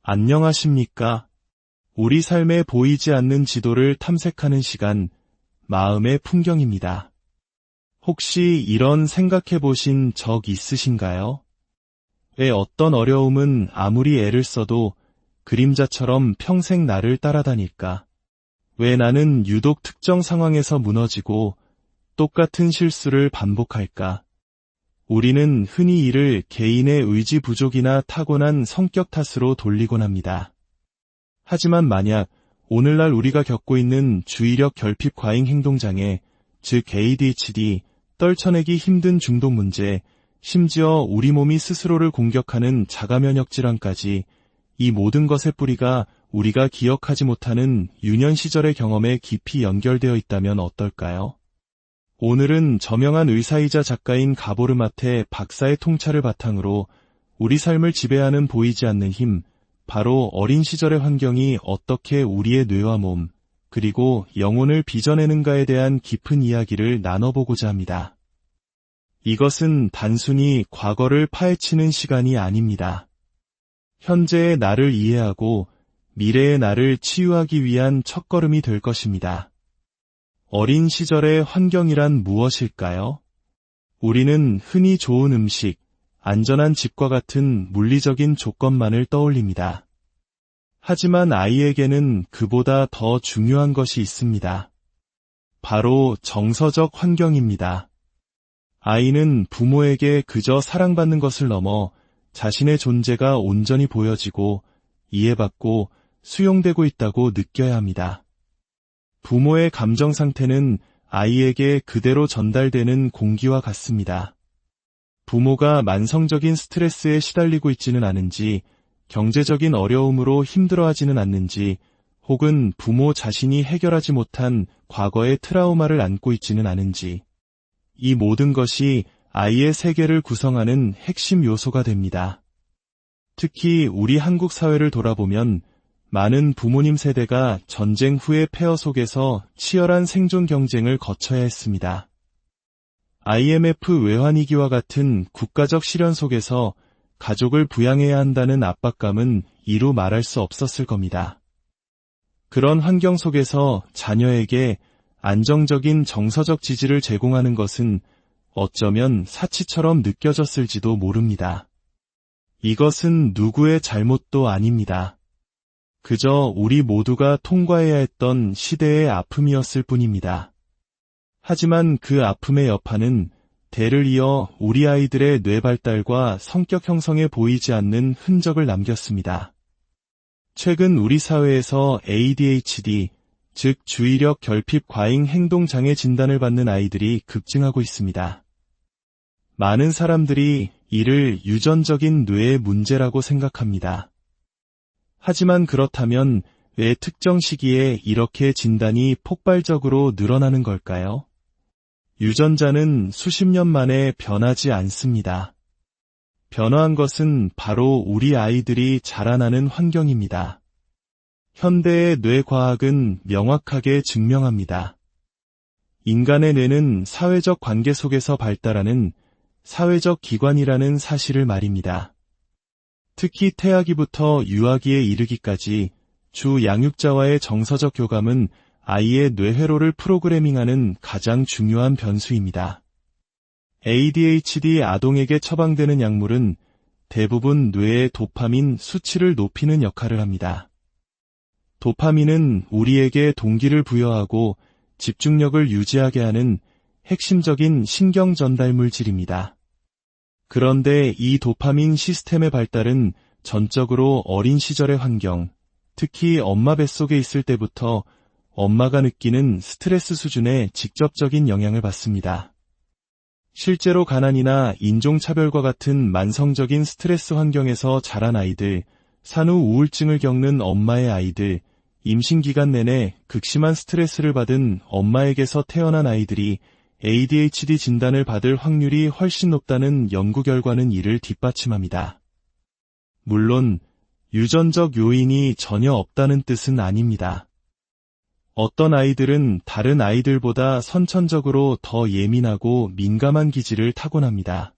안녕하십니까? 우리 삶에 보이지 않는 지도를 탐색하는 시간, 마음의 풍경입니다. 혹시 이런 생각해 보신 적 있으신가요? 왜 어떤 어려움은 아무리 애를 써도 그림자처럼 평생 나를 따라다닐까? 왜 나는 유독 특정 상황에서 무너지고 똑같은 실수를 반복할까? 우리는 흔히 이를 개인의 의지 부족이나 타고난 성격 탓으로 돌리곤 합니다. 하지만 만약 오늘날 우리가 겪고 있는 주의력 결핍 과잉 행동장애, 즉 ADHD, 떨쳐내기 힘든 중독 문제, 심지어 우리 몸이 스스로를 공격하는 자가면역 질환까지 이 모든 것의 뿌리가 우리가 기억하지 못하는 유년 시절의 경험에 깊이 연결되어 있다면 어떨까요? 오늘은 저명한 의사이자 작가인 가보르마테 박사의 통찰을 바탕으로 우리 삶을 지배하는 보이지 않는 힘, 바로 어린 시절의 환경이 어떻게 우리의 뇌와 몸, 그리고 영혼을 빚어내는가에 대한 깊은 이야기를 나눠보고자 합니다. 이것은 단순히 과거를 파헤치는 시간이 아닙니다. 현재의 나를 이해하고 미래의 나를 치유하기 위한 첫걸음이 될 것입니다. 어린 시절의 환경이란 무엇일까요? 우리는 흔히 좋은 음식, 안전한 집과 같은 물리적인 조건만을 떠올립니다. 하지만 아이에게는 그보다 더 중요한 것이 있습니다. 바로 정서적 환경입니다. 아이는 부모에게 그저 사랑받는 것을 넘어 자신의 존재가 온전히 보여지고 이해받고 수용되고 있다고 느껴야 합니다. 부모의 감정 상태는 아이에게 그대로 전달되는 공기와 같습니다. 부모가 만성적인 스트레스에 시달리고 있지는 않은지, 경제적인 어려움으로 힘들어하지는 않는지, 혹은 부모 자신이 해결하지 못한 과거의 트라우마를 안고 있지는 않은지, 이 모든 것이 아이의 세계를 구성하는 핵심 요소가 됩니다. 특히 우리 한국 사회를 돌아보면 많은 부모님 세대가 전쟁 후의 폐허 속에서 치열한 생존 경쟁을 거쳐야 했습니다. IMF 외환위기와 같은 국가적 시련 속에서 가족을 부양해야 한다는 압박감은 이루 말할 수 없었을 겁니다. 그런 환경 속에서 자녀에게 안정적인 정서적 지지를 제공하는 것은 어쩌면 사치처럼 느껴졌을지도 모릅니다. 이것은 누구의 잘못도 아닙니다. 그저 우리 모두가 통과해야 했던 시대의 아픔이었을 뿐입니다. 하지만 그 아픔의 여파는 대를 이어 우리 아이들의 뇌 발달과 성격 형성에 보이지 않는 흔적을 남겼습니다. 최근 우리 사회에서 ADHD, 즉 주의력 결핍 과잉 행동 장애 진단을 받는 아이들이 급증하고 있습니다. 많은 사람들이 이를 유전적인 뇌의 문제라고 생각합니다. 하지만 그렇다면 왜 특정 시기에 이렇게 진단이 폭발적으로 늘어나는 걸까요? 유전자는 수십 년 만에 변하지 않습니다. 변화한 것은 바로 우리 아이들이 자라나는 환경입니다. 현대의 뇌과학은 명확하게 증명합니다. 인간의 뇌는 사회적 관계 속에서 발달하는 사회적 기관이라는 사실을 말입니다. 특히 태아기부터 유아기에 이르기까지 주 양육자와의 정서적 교감은 아이의 뇌회로를 프로그래밍하는 가장 중요한 변수입니다. ADHD 아동에게 처방되는 약물은 대부분 뇌의 도파민 수치를 높이는 역할을 합니다. 도파민은 우리에게 동기를 부여하고 집중력을 유지하게 하는 핵심적인 신경 전달 물질입니다. 그런데 이 도파민 시스템의 발달은 전적으로 어린 시절의 환경, 특히 엄마 뱃속에 있을 때부터 엄마가 느끼는 스트레스 수준에 직접적인 영향을 받습니다. 실제로 가난이나 인종차별과 같은 만성적인 스트레스 환경에서 자란 아이들, 산후 우울증을 겪는 엄마의 아이들, 임신기간 내내 극심한 스트레스를 받은 엄마에게서 태어난 아이들이 ADHD 진단을 받을 확률이 훨씬 높다는 연구 결과는 이를 뒷받침합니다. 물론 유전적 요인이 전혀 없다는 뜻은 아닙니다. 어떤 아이들은 다른 아이들보다 선천적으로 더 예민하고 민감한 기질을 타고납니다.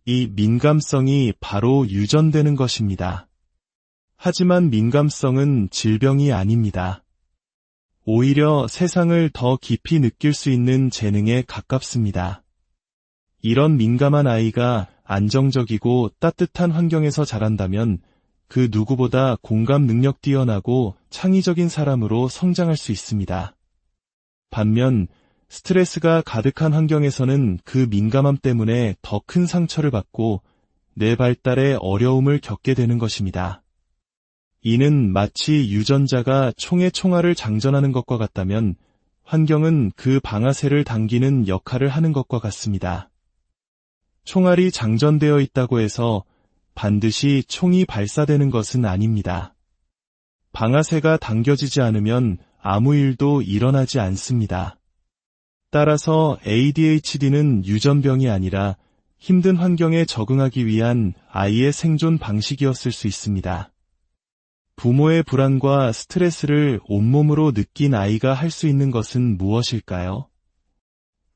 이 민감성이 바로 유전되는 것입니다. 하지만 민감성은 질병이 아닙니다. 오히려 세상을 더 깊이 느낄 수 있는 재능에 가깝습니다. 이런 민감한 아이가 안정적이고 따뜻한 환경에서 자란다면 그 누구보다 공감 능력 뛰어나고 창의적인 사람으로 성장할 수 있습니다. 반면 스트레스가 가득한 환경에서는 그 민감함 때문에 더 큰 상처를 받고 뇌 발달에 어려움을 겪게 되는 것입니다. 이는 마치 유전자가 총에 총알을 장전하는 것과 같다면 환경은 그 방아쇠를 당기는 역할을 하는 것과 같습니다. 총알이 장전되어 있다고 해서 반드시 총이 발사되는 것은 아닙니다. 방아쇠가 당겨지지 않으면 아무 일도 일어나지 않습니다. 따라서 ADHD는 유전병이 아니라 힘든 환경에 적응하기 위한 아이의 생존 방식이었을 수 있습니다. 부모의 불안과 스트레스를 온몸으로 느낀 아이가 할 수 있는 것은 무엇일까요?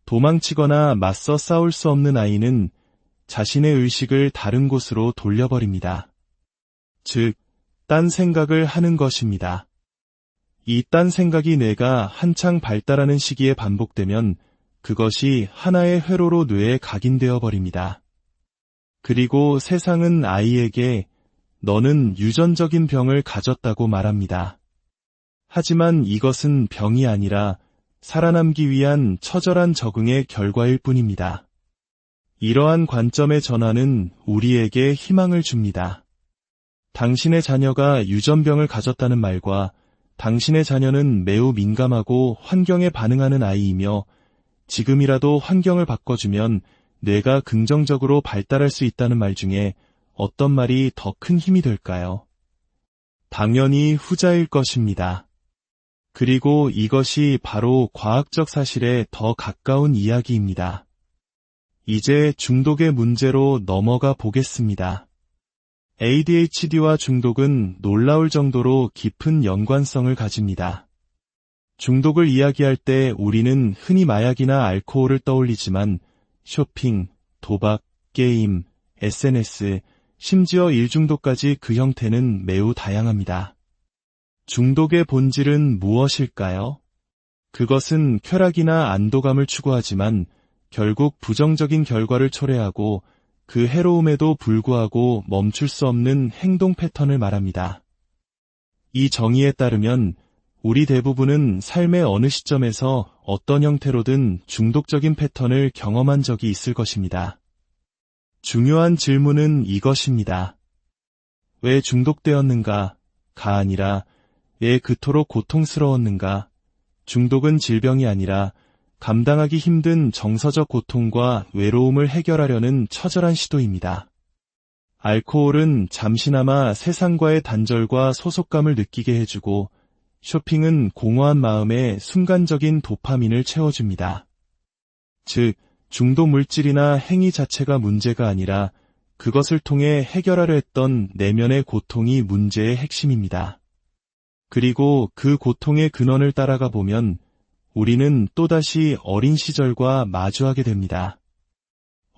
도망치거나 맞서 싸울 수 없는 아이는 자신의 의식을 다른 곳으로 돌려버립니다. 즉, 딴 생각을 하는 것입니다. 이 딴 생각이 뇌가 한창 발달하는 시기에 반복되면 그것이 하나의 회로로 뇌에 각인되어 버립니다. 그리고 세상은 아이에게 너는 유전적인 병을 가졌다고 말합니다. 하지만 이것은 병이 아니라 살아남기 위한 처절한 적응의 결과일 뿐입니다. 이러한 관점의 전환은 우리에게 희망을 줍니다. 당신의 자녀가 유전병을 가졌다는 말과 당신의 자녀는 매우 민감하고 환경에 반응하는 아이이며 지금이라도 환경을 바꿔주면 뇌가 긍정적으로 발달할 수 있다는 말 중에 어떤 말이 더 큰 힘이 될까요? 당연히 후자일 것입니다. 그리고 이것이 바로 과학적 사실에 더 가까운 이야기입니다. 이제 중독의 문제로 넘어가 보겠습니다. ADHD와 중독은 놀라울 정도로 깊은 연관성을 가집니다. 중독을 이야기할 때 우리는 흔히 마약이나 알코올을 떠올리지만 쇼핑, 도박, 게임, SNS, 심지어 일중독까지 그 형태는 매우 다양합니다. 중독의 본질은 무엇일까요? 그것은 쾌락이나 안도감을 추구하지만 결국 부정적인 결과를 초래하고 그 해로움에도 불구하고 멈출 수 없는 행동 패턴을 말합니다. 이 정의에 따르면 우리 대부분은 삶의 어느 시점에서 어떤 형태로든 중독적인 패턴을 경험한 적이 있을 것입니다. 중요한 질문은 이것입니다. 왜 중독되었는가? 가 아니라 왜 그토록 고통스러웠는가? 중독은 질병이 아니라 감당하기 힘든 정서적 고통과 외로움을 해결하려는 처절한 시도입니다. 알코올은 잠시나마 세상과의 단절과 소속감을 느끼게 해주고 쇼핑은 공허한 마음에 순간적인 도파민을 채워줍니다. 즉, 중독 물질이나 행위 자체가 문제가 아니라 그것을 통해 해결하려 했던 내면의 고통이 문제의 핵심입니다. 그리고 그 고통의 근원을 따라가 보면 우리는 또다시 어린 시절과 마주하게 됩니다.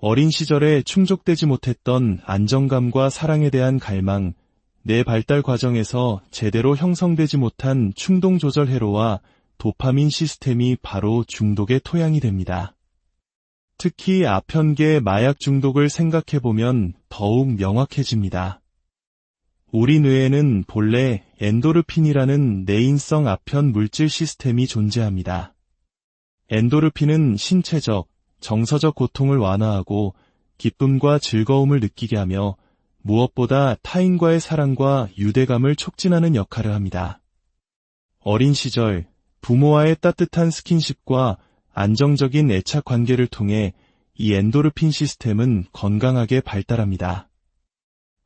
어린 시절에 충족되지 못했던 안정감과 사랑에 대한 갈망, 내 발달 과정에서 제대로 형성되지 못한 충동 조절 회로와 도파민 시스템이 바로 중독의 토양이 됩니다. 특히 아편계 마약 중독을 생각해보면 더욱 명확해집니다. 우리 뇌에는 본래 엔도르핀이라는 내인성 아편 물질 시스템이 존재합니다. 엔도르핀은 신체적, 정서적 고통을 완화하고 기쁨과 즐거움을 느끼게 하며 무엇보다 타인과의 사랑과 유대감을 촉진하는 역할을 합니다. 어린 시절 부모와의 따뜻한 스킨십과 안정적인 애착 관계를 통해 이 엔도르핀 시스템은 건강하게 발달합니다.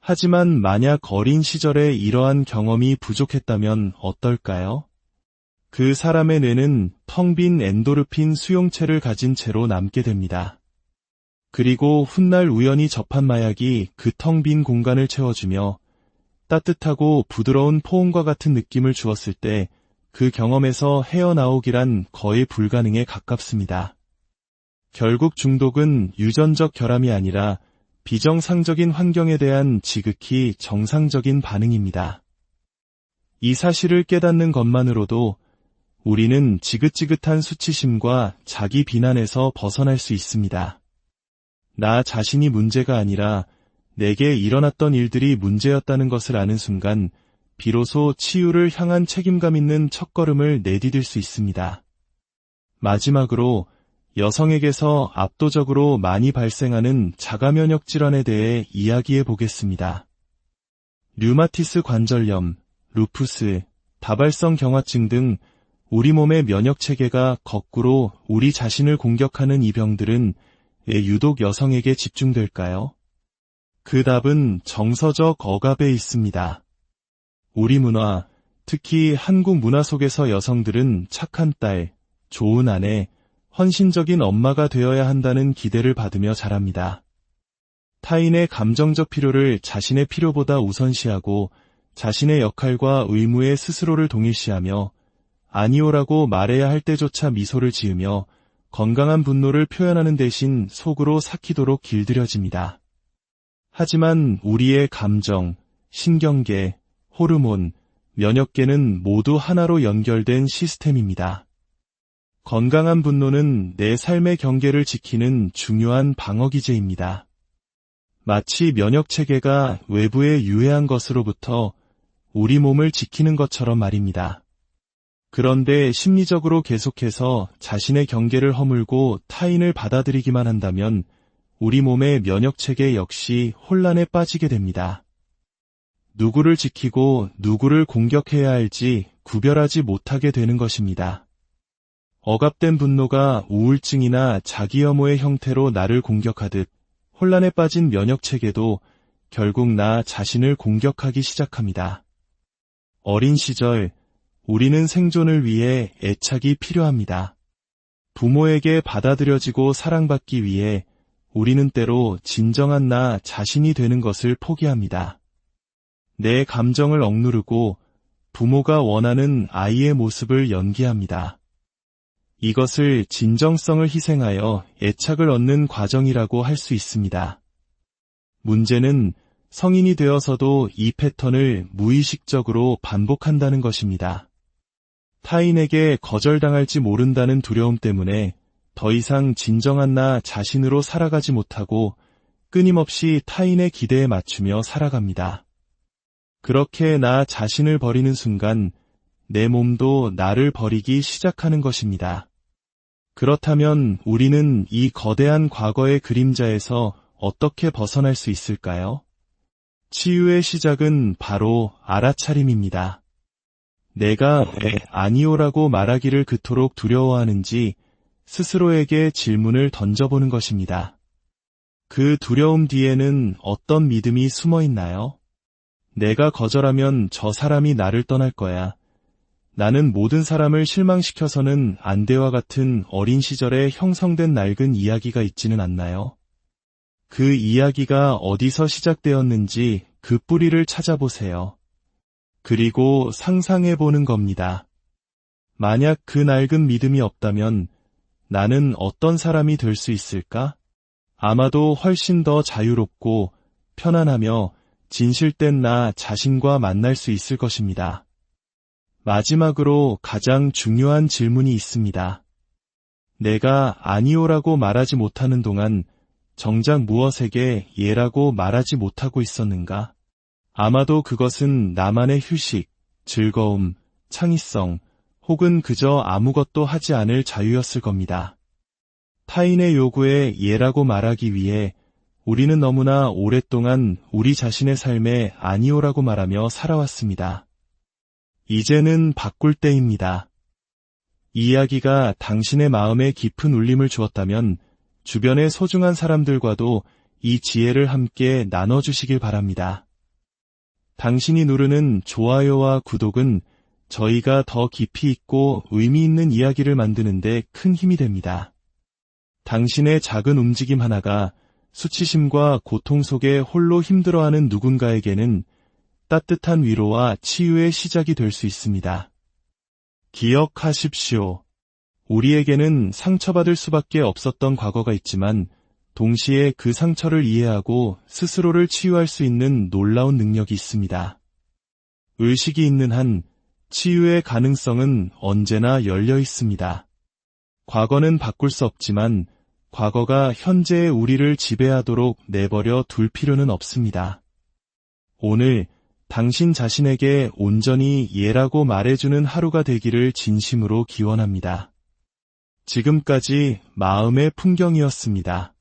하지만 만약 어린 시절에 이러한 경험이 부족했다면 어떨까요? 그 사람의 뇌는 텅 빈 엔도르핀 수용체를 가진 채로 남게 됩니다. 그리고 훗날 우연히 접한 마약이 그 텅 빈 공간을 채워주며 따뜻하고 부드러운 포옹과 같은 느낌을 주었을 때 그 경험에서 헤어나오기란 거의 불가능에 가깝습니다. 결국 중독은 유전적 결함이 아니라 비정상적인 환경에 대한 지극히 정상적인 반응입니다. 이 사실을 깨닫는 것만으로도 우리는 지긋지긋한 수치심과 자기 비난에서 벗어날 수 있습니다. 나 자신이 문제가 아니라 내게 일어났던 일들이 문제였다는 것을 아는 순간 비로소 치유를 향한 책임감 있는 첫걸음을 내디딜 수 있습니다. 마지막으로 여성에게서 압도적으로 많이 발생하는 자가면역 질환에 대해 이야기해 보겠습니다. 류마티스 관절염, 루푸스, 다발성 경화증 등 우리 몸의 면역체계가 거꾸로 우리 자신을 공격하는 이 병들은 왜 유독 여성에게 집중될까요? 그 답은 정서적 억압에 있습니다. 우리 문화, 특히 한국 문화 속에서 여성들은 착한 딸, 좋은 아내, 헌신적인 엄마가 되어야 한다는 기대를 받으며 자랍니다. 타인의 감정적 필요를 자신의 필요보다 우선시하고 자신의 역할과 의무에 스스로를 동일시하며 아니오라고 말해야 할 때조차 미소를 지으며 건강한 분노를 표현하는 대신 속으로 삭히도록 길들여집니다. 하지만 우리의 감정, 신경계, 호르몬, 면역계는 모두 하나로 연결된 시스템입니다. 건강한 분노는 내 삶의 경계를 지키는 중요한 방어기제입니다. 마치 면역체계가 외부의 유해한 것으로부터 우리 몸을 지키는 것처럼 말입니다. 그런데 심리적으로 계속해서 자신의 경계를 허물고 타인을 받아들이기만 한다면 우리 몸의 면역체계 역시 혼란에 빠지게 됩니다. 누구를 지키고 누구를 공격해야 할지 구별하지 못하게 되는 것입니다. 억압된 분노가 우울증이나 자기혐오의 형태로 나를 공격하듯 혼란에 빠진 면역체계도 결국 나 자신을 공격하기 시작합니다. 어린 시절 우리는 생존을 위해 애착이 필요합니다. 부모에게 받아들여지고 사랑받기 위해 우리는 때로 진정한 나 자신이 되는 것을 포기합니다. 내 감정을 억누르고 부모가 원하는 아이의 모습을 연기합니다. 이것을 진정성을 희생하여 애착을 얻는 과정이라고 할 수 있습니다. 문제는 성인이 되어서도 이 패턴을 무의식적으로 반복한다는 것입니다. 타인에게 거절당할지 모른다는 두려움 때문에 더 이상 진정한 나 자신으로 살아가지 못하고 끊임없이 타인의 기대에 맞추며 살아갑니다. 그렇게 나 자신을 버리는 순간 내 몸도 나를 버리기 시작하는 것입니다. 그렇다면 우리는 이 거대한 과거의 그림자에서 어떻게 벗어날 수 있을까요? 치유의 시작은 바로 알아차림입니다. 내가 왜 아니오라고 말하기를 그토록 두려워하는지 스스로에게 질문을 던져보는 것입니다. 그 두려움 뒤에는 어떤 믿음이 숨어 있나요? 내가 거절하면 저 사람이 나를 떠날 거야. 나는 모든 사람을 실망시켜서는 안 돼와 같은 어린 시절에 형성된 낡은 이야기가 있지는 않나요? 그 이야기가 어디서 시작되었는지 그 뿌리를 찾아보세요. 그리고 상상해보는 겁니다. 만약 그 낡은 믿음이 없다면 나는 어떤 사람이 될 수 있을까? 아마도 훨씬 더 자유롭고 편안하며 진실된 나 자신과 만날 수 있을 것입니다. 마지막으로 가장 중요한 질문이 있습니다. 내가 아니오라고 말하지 못하는 동안 정작 무엇에게 예라고 말하지 못하고 있었는가? 아마도 그것은 나만의 휴식, 즐거움, 창의성, 혹은 그저 아무것도 하지 않을 자유였을 겁니다. 타인의 요구에 예라고 말하기 위해 우리는 너무나 오랫동안 우리 자신의 삶에 아니오라고 말하며 살아왔습니다. 이제는 바꿀 때입니다. 이 이야기가 당신의 마음에 깊은 울림을 주었다면 주변의 소중한 사람들과도 이 지혜를 함께 나눠주시길 바랍니다. 당신이 누르는 좋아요와 구독은 저희가 더 깊이 있고 의미 있는 이야기를 만드는데 큰 힘이 됩니다. 당신의 작은 움직임 하나가 수치심과 고통 속에 홀로 힘들어하는 누군가에게는 따뜻한 위로와 치유의 시작이 될 수 있습니다. 기억하십시오. 우리에게는 상처받을 수밖에 없었던 과거가 있지만 동시에 그 상처를 이해하고 스스로를 치유할 수 있는 놀라운 능력이 있습니다. 의식이 있는 한 치유의 가능성은 언제나 열려 있습니다. 과거는 바꿀 수 없지만 과거가 현재의 우리를 지배하도록 내버려 둘 필요는 없습니다. 오늘 당신 자신에게 온전히 예라고 말해주는 하루가 되기를 진심으로 기원합니다. 지금까지 마음의 풍경이었습니다.